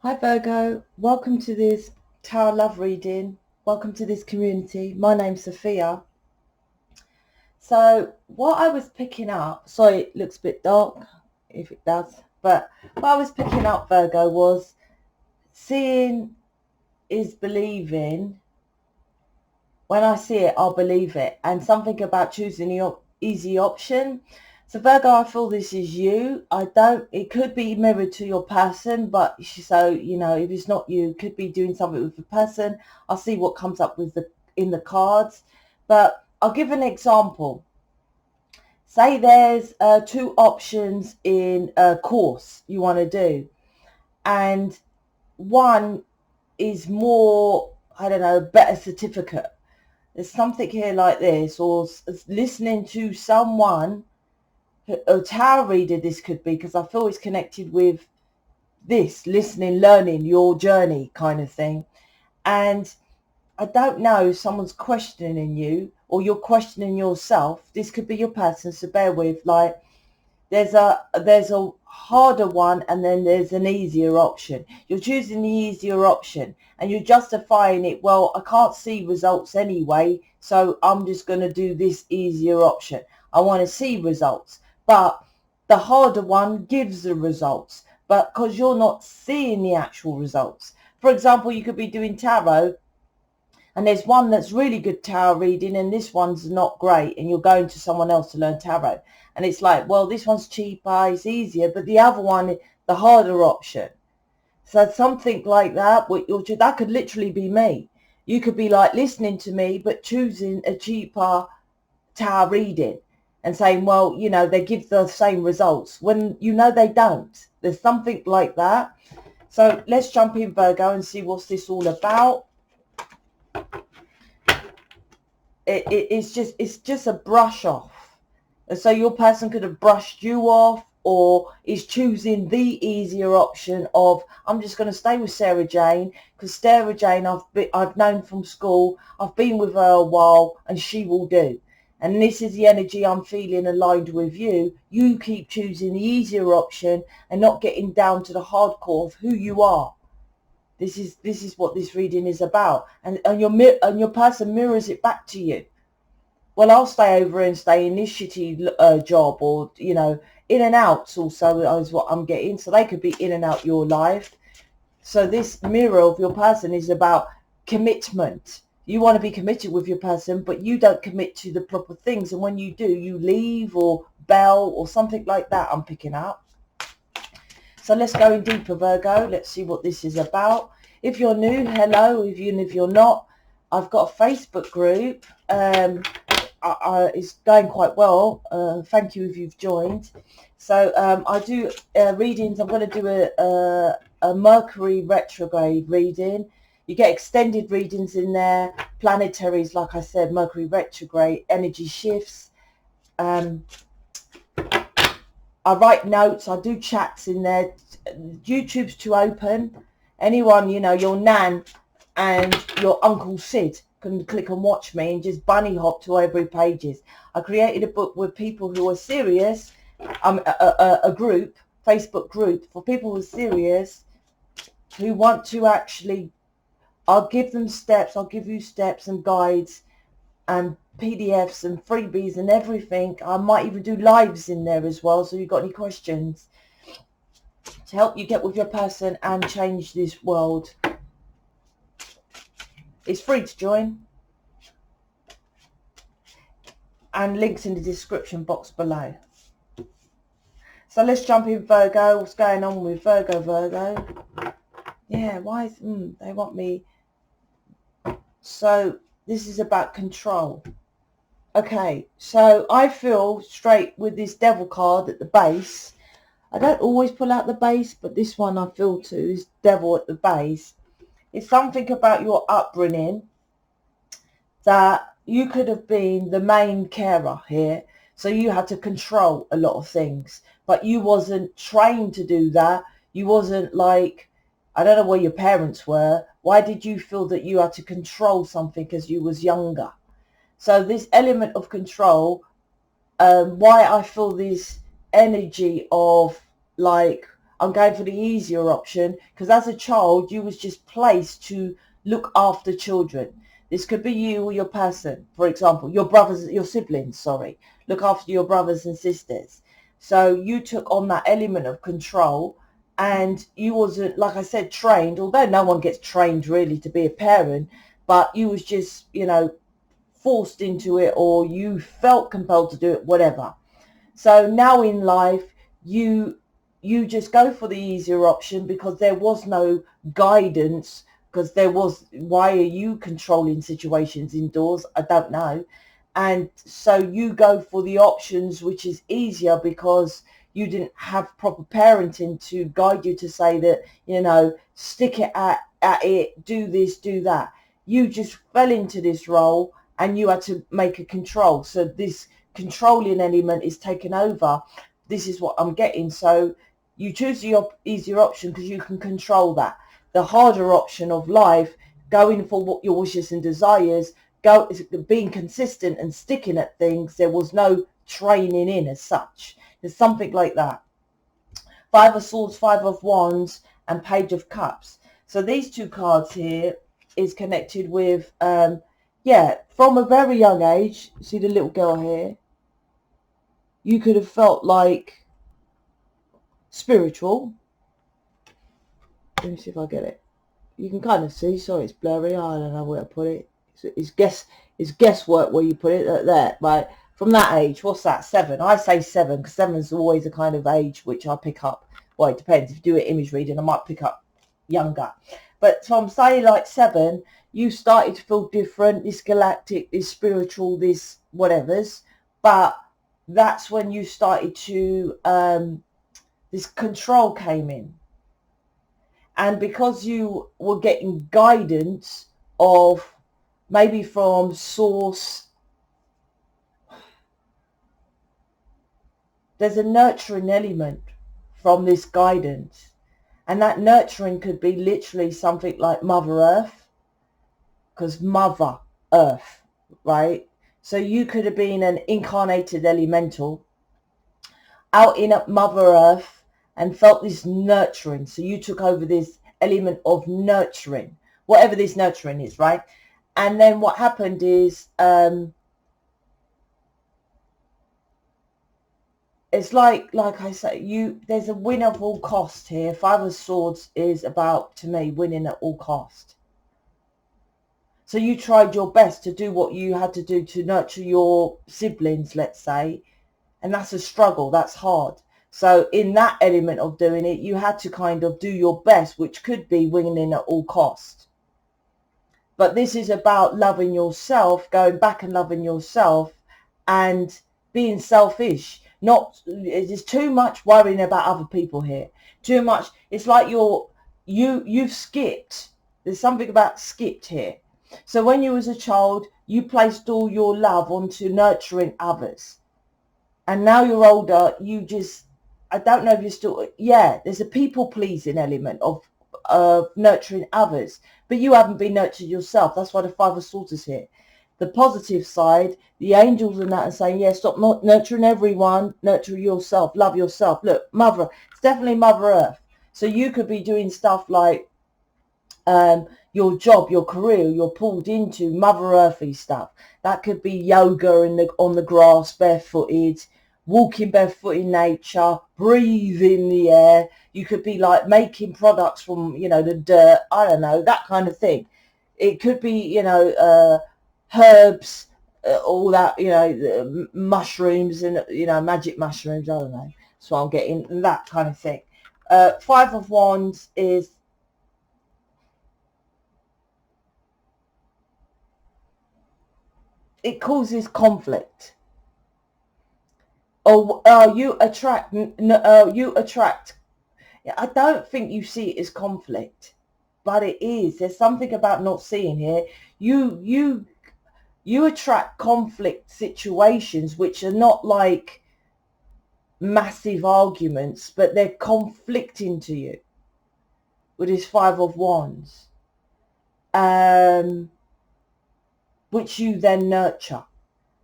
Hi Virgo, welcome to this Tower Love reading. Welcome to this community. My name's Sophia. So what I was picking up, sorry it looks a bit dark, if it does, but what I was picking up, Virgo, was seeing is believing. When I see it, I'll believe it. And something about choosing the easy option. So Virgo, I feel this is you. It could be mirrored to your person, but so, if it's not you, it could be doing something with the person. I'll see what comes up with in the cards. But I'll give an example. Say there's two options in a course you want to do. And one is more, I don't know, better certificate. There's something here like this, or listening to someone, a tarot reader this could be, because I feel it's connected with this, listening, learning, your journey kind of thing. And I don't know, someone's questioning you or you're questioning yourself. This could be your person, so bear with. Like, there's a harder one and then there's an easier option. You're choosing the easier option and you're justifying it. Well, I can't see results anyway, so I'm just going to do this easier option. I want to see results, but the harder one gives the results, but because you're not seeing the actual results. For example, you could be doing tarot and there's one that's really good tarot reading and this one's not great, and you're going to someone else to learn tarot. And it's like, well, this one's cheaper, it's easier, but the other one, the harder option. So something like that, that could literally be me. You could be like listening to me, but choosing a cheaper tarot reading and saying, well, they give the same results when they don't. There's something like that. So let's jump in, Virgo, and see what's this all about. It's just a brush off. So your person could have brushed you off, or is choosing the easier option of, I'm just going to stay with Sarah Jane, because Sarah Jane I've known from school, I've been with her a while, and she will do. And this is the energy I'm feeling aligned with you. You keep choosing the easier option and not getting down to the hardcore of who you are. This is what this reading is about, and your person mirrors it back to you. Well, I'll stay over and stay in this shitty job, or in and outs also is what I'm getting. So they could be in and out your life. So this mirror of your person is about commitment. You want to be committed with your person, but you don't commit to the proper things, and when you do, you leave or bail or something like that. I'm picking up. So let's go in deeper, Virgo. Let's see what this is about. If you're new, hello. Even if you're not, I've got a Facebook group. It's going quite well. Thank you if you've joined. So I do readings. I'm going to do a Mercury retrograde reading. You get extended readings in there. Planetaries, like I said, Mercury retrograde, energy shifts. I write notes, I do chats in there. YouTube's to open. Anyone, your nan and your Uncle Sid can click and watch me and just bunny hop to every pages. I created a book with people who are serious, a group, Facebook group for people who are serious, who want to actually, I'll give them steps, I'll give you steps and guides and PDFs and freebies and everything. I might even do lives in there as well, so you've got any questions to help you get with your person and change this world. It's free to join, and links in the description box below. So let's jump in, Virgo. What's going on with Virgo? Yeah, why is they want me? So this is about control. Okay, so I feel straight with this devil card at the base. I don't always pull out the base, but this one I feel too, this devil at the base. It's something about your upbringing that you could have been the main carer here. So you had to control a lot of things, but you wasn't trained to do that. You wasn't like, I don't know where your parents were. Why did you feel that you had to control something as you was younger? So this element of control, why I feel this energy of like, I'm going for the easier option, because as a child you was just placed to look after children. This could be you or your person, for example, your brothers, your siblings, sorry, look after your brothers and sisters. So you took on that element of control, and you wasn't, like I said, trained, although no one gets trained really to be a parent, but you was just, you know, forced into it, or you felt compelled to do it, whatever. So now in life, you just go for the easier option because there was no guidance, because there was, why are you controlling situations indoors? I don't know. And so you go for the options which is easier because you didn't have proper parenting to guide you to say that, you know, stick it at it, do this, do that. You just fell into this role and you had to make a control. So this controlling element is taken over. This is what I'm getting. So you choose the easier option because you can control that. The harder option of life, going for what your wishes and desires, being consistent and sticking at things. There was no training in as such. There's something like that. Five of Swords, Five of Wands, and Page of Cups. So these two cards here is connected with, yeah, from a very young age. See the little girl here? You could have felt like spiritual. Let me see if I get it. You can kind of see. Sorry, it's blurry. I don't know where to put it. It's guesswork where you put it there. But from that age, what's that? 7. I say 7 because 7's always a kind of age which I pick up. Well, it depends. If you do it image reading, I might pick up younger. But from say like 7, you started to feel different. This galactic, this spiritual, this whatever's. But that's when you started to this control came in. And because you were getting guidance of maybe from source, there's a nurturing element from this guidance. And that nurturing could be literally something like Mother Earth, because Mother Earth, right? So you could have been an incarnated elemental out in Mother Earth and felt this nurturing. So you took over this element of nurturing, whatever this nurturing is, right? And then what happened is, it's like I say, there's a win at all cost here. Five of Swords is about, to me, winning at all cost. So you tried your best to do what you had to do to nurture your siblings, let's say, and that's a struggle, that's hard. So in that element of doing it, you had to kind of do your best, which could be winning at all cost. But this is about loving yourself, going back and loving yourself and being selfish. Not, there's too much worrying about other people here. Too much. It's like you've skipped. There's something about skipped here. So when you was a child, you placed all your love onto nurturing others. And now you're older, you just, I don't know if you're still, yeah, there's a people-pleasing element of nurturing others. But you haven't been nurtured yourself. That's why the Five of Swords is here. The positive side, the angels and that are saying, yeah, stop not nurturing everyone, nurture yourself, love yourself. Look, Mother, it's definitely Mother Earth. So you could be doing stuff like your job, your career, you're pulled into Mother Earthy stuff. That could be yoga on the grass, barefooted, walking barefoot in nature, breathing the air. You could be like making products from, you know, the dirt, I don't know, that kind of thing. It could be, you know, herbs, all that, you know, mushrooms and, you know, magic mushrooms, I don't know. So I'm getting that kind of thing. Five of Wands is, it causes conflict. Or you attract, I don't think you see it as conflict, but it is. There's something about not seeing here. You attract conflict situations which are not like massive arguments, but they're conflicting to you with this Five of Wands, which you then nurture.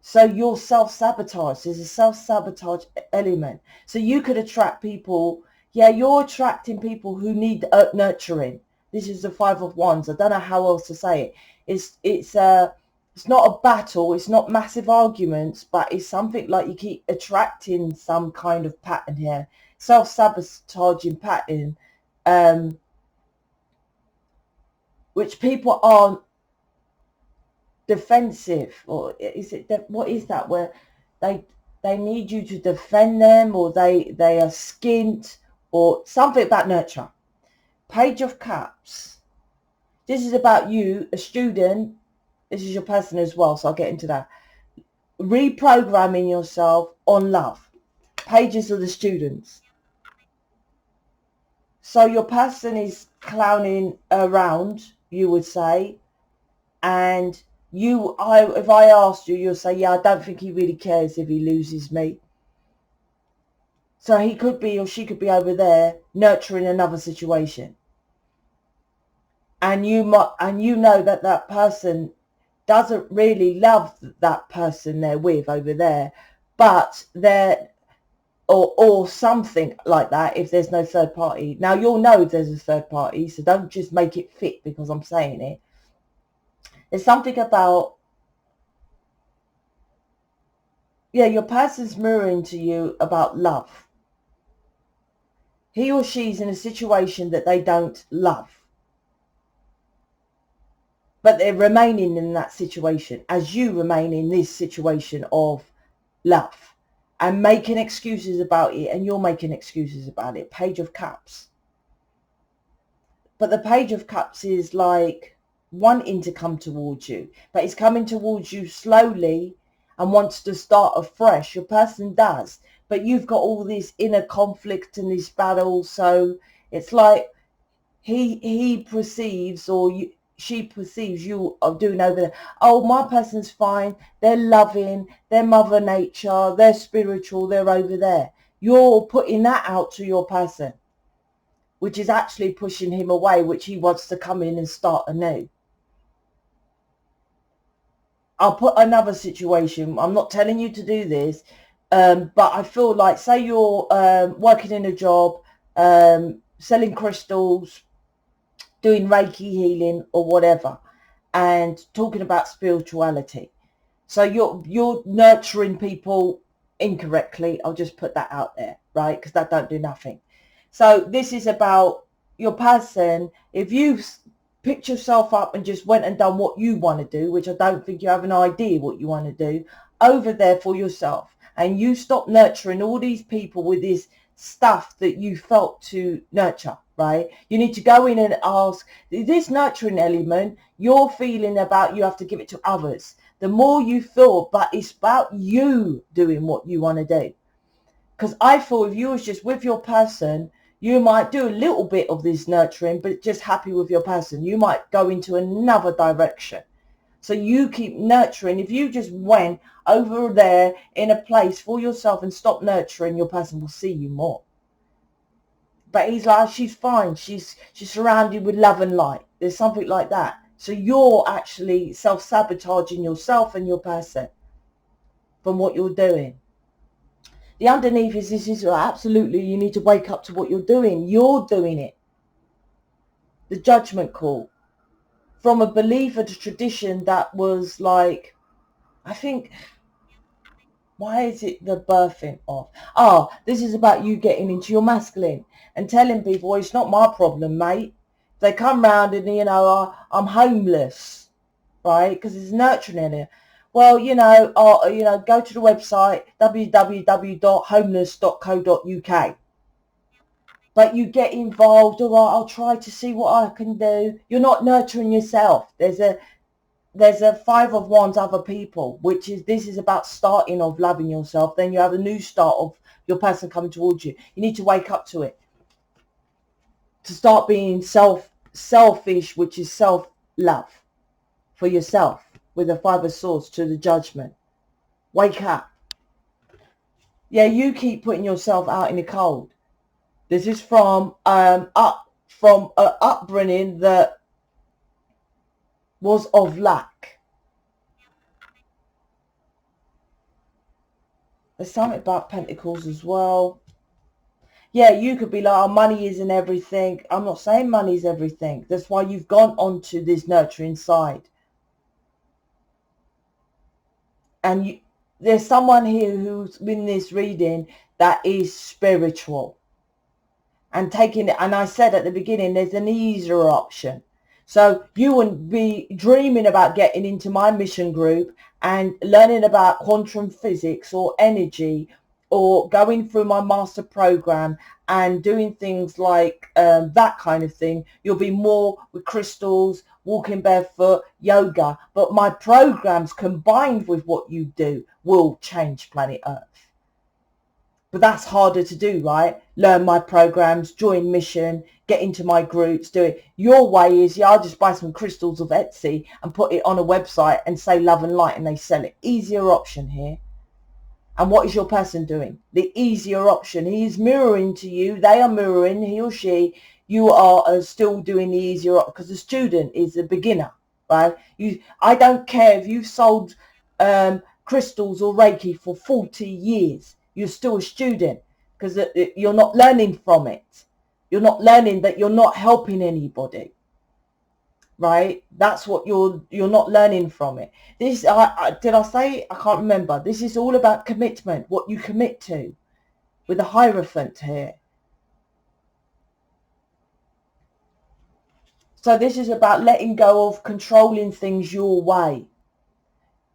So you're self-sabotage. There's a self-sabotage element. So you could attract people Yeah, you're attracting people who need nurturing. This is the Five of Wands. I don't know how else to say it. It's not a battle. It's not massive arguments, but it's something like you keep attracting some kind of pattern here, self-sabotaging pattern, which people aren't defensive, or is it what is that, where they need you to defend them, or they are skint, or something about nurture. Page of Cups. This is about you, a student. This is your person as well, so I'll get into that. Reprogramming yourself on love. Pages of the students. So your person is clowning around, you would say, and if I asked you, you'll say, yeah, I don't think he really cares if he loses me. So he could be, or she could be over there nurturing another situation. And you know that that person doesn't really love that person they're with over there, but they're, or something like that, if there's no third party. Now you'll know if there's a third party, so don't just make it fit because I'm saying it. There's something about, yeah, your person's mirroring to you about love. He or she's in a situation that they don't love, but they're remaining in that situation as you remain in this situation of love, and making excuses about it, and you're making excuses about it. Page of Cups. But the Page of Cups is like wanting to come towards you, but it's coming towards you slowly and wants to start afresh. Your person does, but you've got all this inner conflict and this battle. So it's like he perceives, or she perceives you are doing over there. Oh, my person's fine. They're loving. They're Mother Nature. They're spiritual. They're over there. You're putting that out to your person, which is actually pushing him away, which he wants to come in and start anew. I'll put another situation. I'm not telling you to do this, but I feel like, say you're working in a job, selling crystals, doing Reiki healing or whatever, and talking about spirituality. So you're nurturing people incorrectly. I'll just put that out there, right? Because that don't do nothing. So this is about your person. If you picked yourself up and just went and done what you want to do, which I don't think you have an idea what you want to do, over there for yourself, and you stop nurturing all these people with this stuff that you felt to nurture, right? You need to go in and ask, this nurturing element you're feeling about, you have to give it to others. The more you feel, but it's about you doing what you want to do. Because I feel if you was just with your person, you might do a little bit of this nurturing, but just happy with your person. You might go into another direction. So you keep nurturing. If you just went over there in a place for yourself and stop nurturing, your person will see you more. But he's like, she's fine. She's surrounded with love and light. There's something like that. So you're actually self-sabotaging yourself and your person from what you're doing. The underneath is, this is absolutely, you need to wake up to what you're doing. You're doing it. The judgment call. From a belief, a tradition that was like, I think, why is it the birthing of? Oh, this is about you getting into your masculine and telling people, well, it's not my problem, mate. They come round and, you know, I'm homeless, right? Because it's nurturing in it. Well, go to the website, www.homeless.co.uk. But you get involved, all right, I'll try to see what I can do. You're not nurturing yourself. There's a Five of Wands, other people, which is, this is about starting of loving yourself. Then you have a new start of your person coming towards you. You need to wake up to it. To start being selfish, which is self-love for yourself, with the Five of Swords to the judgment. Wake up. Yeah, you keep putting yourself out in the cold. This is from upbringing that was of lack. There's something about Pentacles as well. Yeah, you could be like, oh, money isn't everything. I'm not saying money's everything. That's why you've gone onto this nurturing side. And there's someone here who's in this reading that is spiritual. And taking it, and I said at the beginning, there's an easier option. So you wouldn't be dreaming about getting into my mission group and learning about quantum physics or energy, or going through my master program and doing things like that kind of thing. You'll be more with crystals, walking barefoot, yoga. But my programs combined with what you do will change planet Earth. But that's harder to do, right? Learn my programs, join mission, get into my groups, do it. Your way is, yeah, I'll just buy some crystals of Etsy and put it on a website and say love and light, and they sell it. Easier option here. And what is your person doing? The easier option. He is mirroring to you. They are mirroring, he or she. You are still doing the easier option, because the student is a beginner, right? I don't care if you've sold crystals or Reiki for 40 years. You're still a student, because you're not learning from it. You're not learning that you're not helping anybody, right? That's what you're not learning from it. This, did I say? I can't remember. This is all about commitment, what you commit to, with the Hierophant here. So this is about letting go of controlling things your way.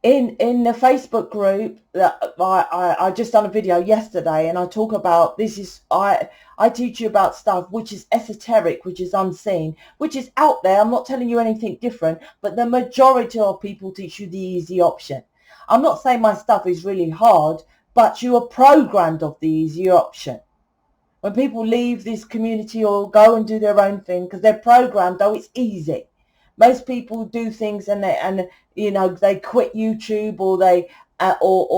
In the Facebook group that I just done a video yesterday, and I talk about this is I teach you about stuff which is esoteric, which is unseen, which is out there. I'm not telling you anything different, but the majority of people teach you the easy option. I'm not saying my stuff is really hard, but you are programmed of the easy option. When people leave this community or go and do their own thing, because they're programmed, oh, it's easy. Most people do things and they quit YouTube, or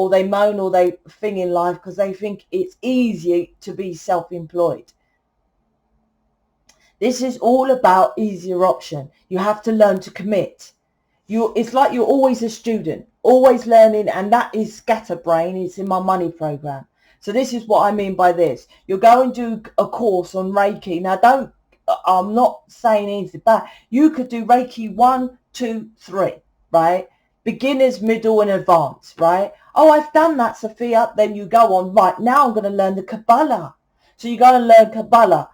they moan, or they thing in life because they think it's easy to be self-employed. This is all about easier option. You have to learn to commit. It's like you're always a student, always learning, and that is scatterbrain. It's in my money program. So this is what I mean by this. You're going to do a course on Reiki. Now, I'm not saying anything bad. You could do Reiki 1, 2, 3, right? Beginners, middle, and advanced, right? Oh, I've done that, Sophia. Then you go on, right, now I'm going to learn the Kabbalah. So you're going to learn Kabbalah,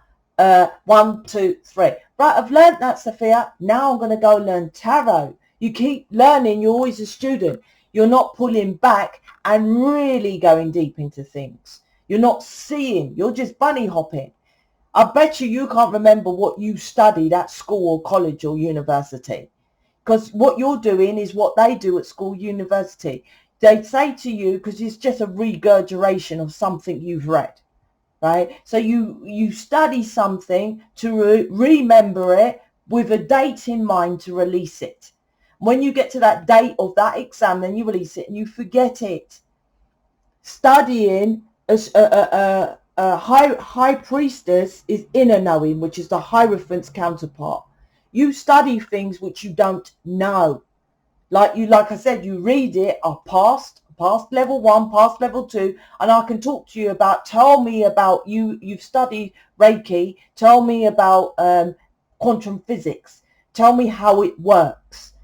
1, 2, 3. Right, I've learned that, Sophia. Now I'm going to go learn Tarot. You keep learning. You're always a student. You're not pulling back and really going deep into things. You're not seeing. You're just bunny hopping. I bet you can't remember what you studied at school or college or university, because what you're doing is what they do at school, university. They say to you, because it's just a regurgitation of something you've read, right? So you study something to remember it with a date in mind to release it. When you get to that date of that exam, then you release it and you forget it. Studying high priestess is inner knowing, which is the Hierophant's counterpart. You study things which you don't know. Like I said, you read it, past level 1, past level 2, and I can talk to you about, tell me about you've studied Reiki, tell me about quantum physics, tell me how it works,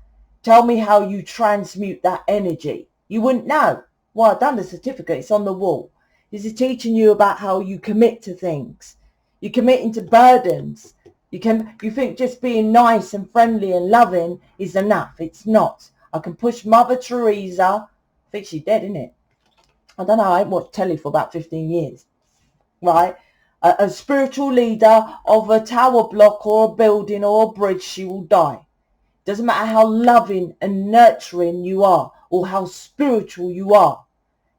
tell me how you transmute that energy. You wouldn't know. Well, I've done the certificate, it's on the wall. This is teaching you about how you commit to things. You commit into burdens. You think just being nice and friendly and loving is enough. It's not. I can push Mother Teresa. I think she's dead, isn't it? I don't know. I ain't watched telly for about 15 years. Right? A spiritual leader of a tower block or a building or a bridge, she will die. Doesn't matter how loving and nurturing you are or how spiritual you are.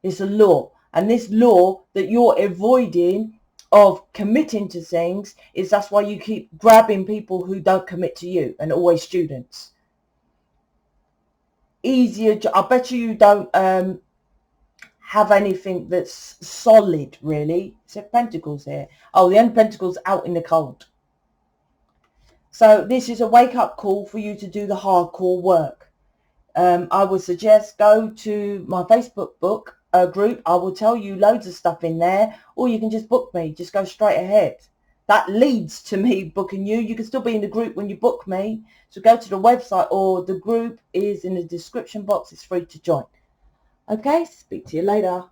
It's a law. And this law that you're avoiding of committing to things is that's why you keep grabbing people who don't commit to you, and always students. Easier. I bet you don't have anything that's solid, really. So Pentacles here. Oh, the end of Pentacles out in the cold. So this is a wake-up call for you to do the hardcore work. I would suggest go to my Facebook book, group. I will tell you loads of stuff in there, or you can just book me. Just go straight ahead. That leads to me booking you. You can still be in the group when you book me. So go to the website, or the group is in the description box. It's free to join. Okay, speak to you later.